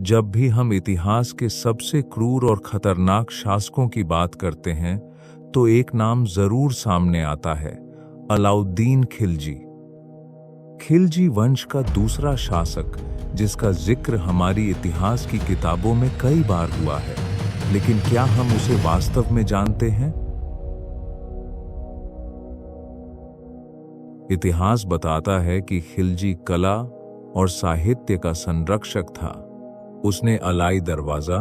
जब भी हम इतिहास के सबसे क्रूर और खतरनाक शासकों की बात करते हैं तो एक नाम जरूर सामने आता है, अलाउद्दीन खिलजी। खिलजी वंश का दूसरा शासक, जिसका जिक्र हमारी इतिहास की किताबों में कई बार हुआ है, लेकिन क्या हम उसे वास्तव में जानते हैं? इतिहास बताता है कि खिलजी कला और साहित्य का संरक्षक था। उसने अलाई दरवाजा,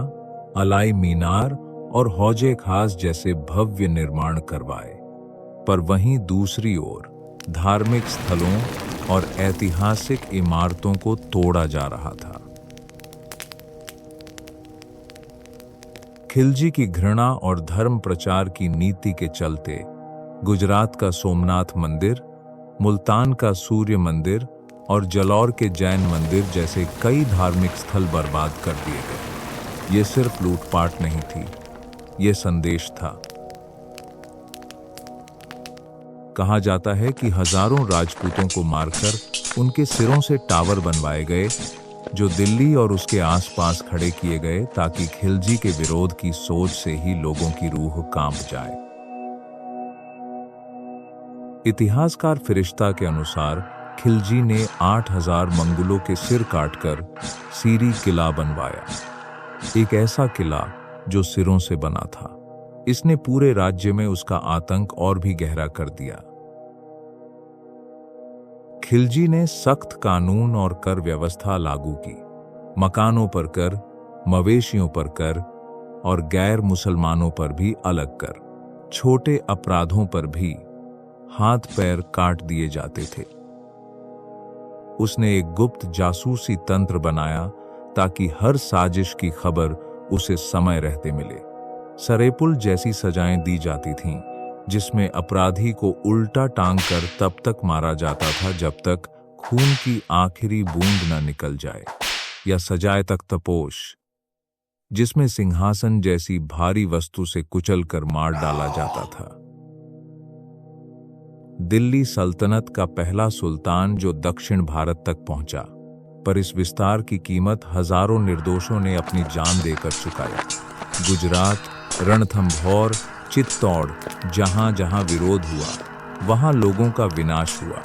अलाई मीनार और हौजे खास जैसे भव्य निर्माण करवाए। पर वहीं दूसरी ओर धार्मिक स्थलों और ऐतिहासिक इमारतों को तोड़ा जा रहा था। खिलजी की घृणा और धर्म प्रचार की नीति के चलते गुजरात का सोमनाथ मंदिर, मुल्तान का सूर्य मंदिर और जलौर के जैन मंदिर जैसे कई धार्मिक स्थल बर्बाद कर दिए गए। ये सिर्फ लूटपाट नहीं थी, ये संदेश था। कहा जाता है कि हजारों राजपूतों को मारकर उनके सिरों से टावर बनवाए गए, जो दिल्ली और उसके आसपास खड़े किए गए ताकि खिलजी के विरोध की सोच से ही लोगों की रूह कांप जाए। इतिहासकार फिरिश्ता के अनुसार खिलजी ने 8000 मंगोलों के सिर काटकर सीरी किला बनवाया, एक ऐसा किला जो सिरों से बना था। इसने पूरे राज्य में उसका आतंक और भी गहरा कर दिया। खिलजी ने सख्त कानून और कर व्यवस्था लागू की। मकानों पर कर, मवेशियों पर कर और गैर मुसलमानों पर भी अलग कर। छोटे अपराधों पर भी हाथ पैर काट दिए जाते थे। उसने एक गुप्त जासूसी तंत्र बनाया ताकि हर साजिश की खबर उसे समय रहते मिले। सरेपुल जैसी सजाएं दी जाती थीं, जिसमें अपराधी को उल्टा टांग कर तब तक मारा जाता था जब तक खून की आखिरी बूंद न निकल जाए, या सजाए तख्तपोश, जिसमें सिंहासन जैसी भारी वस्तु से कुचल कर मार डाला जाता था। दिल्ली सल्तनत का पहला सुल्तान जो दक्षिण भारत तक पहुंचा, पर इस विस्तार की कीमत हजारों निर्दोषों ने अपनी जान देकर चुकाया। गुजरात, रणथंभौर, चित्तौड़, जहां जहां विरोध हुआ वहां लोगों का विनाश हुआ।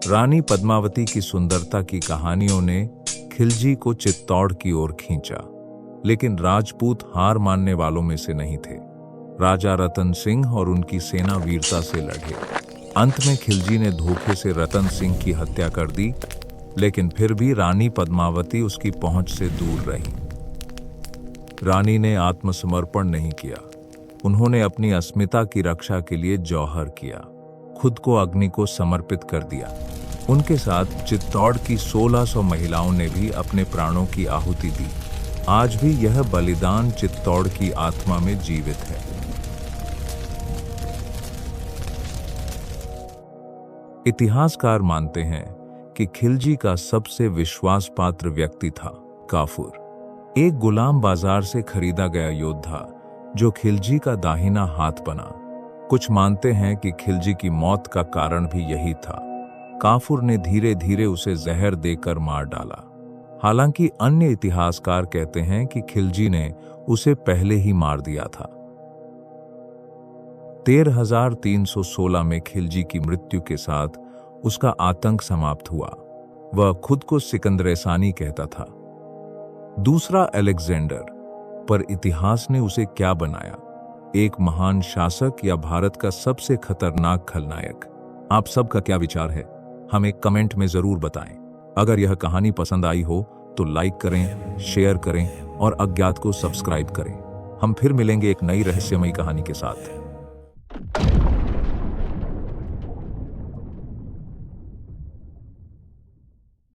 रानी पद्मावती की सुंदरता की कहानियों ने खिलजी को चित्तौड़ की ओर खींचा, लेकिन राजपूत हार मानने वालों में से नहीं थे। राजा रतन सिंह और उनकी सेना वीरता से लड़े। अंत में खिलजी ने धोखे से रतन सिंह की हत्या कर दी, लेकिन फिर भी रानी पद्मावती उसकी पहुंच से दूर रही। रानी ने आत्मसमर्पण नहीं किया। उन्होंने अपनी अस्मिता की रक्षा के लिए जौहर किया, खुद को अग्नि को समर्पित कर दिया। उनके साथ चित्तौड़ की 1600 महिलाओं ने भी अपने प्राणों की आहुति दी। आज भी यह बलिदान चित्तौड़ की आत्मा में जीवित है। इतिहासकार मानते हैं कि खिलजी का सबसे विश्वास पात्र व्यक्ति था काफूर, एक गुलाम बाजार से खरीदा गया योद्धा जो खिलजी का दाहिना हाथ बना। कुछ मानते हैं कि खिलजी की मौत का कारण भी यही था। काफूर ने धीरे धीरे उसे जहर देकर मार डाला। हालांकि अन्य इतिहासकार कहते हैं कि खिलजी ने उसे पहले ही मार दिया था। 13,316 में खिलजी की मृत्यु के साथ उसका आतंक समाप्त हुआ। वह खुद को सिकंदर-ए-सानी कहता था, दूसरा अलेक्जेंडर। पर इतिहास ने उसे क्या बनाया, एक महान शासक या भारत का सबसे खतरनाक खलनायक? आप सबका क्या विचार है, हमें कमेंट में जरूर बताएं। अगर यह कहानी पसंद आई हो तो लाइक करें, शेयर करें और अज्ञात को सब्सक्राइब करें। हम फिर मिलेंगे एक नई रहस्यमयी कहानी के साथ।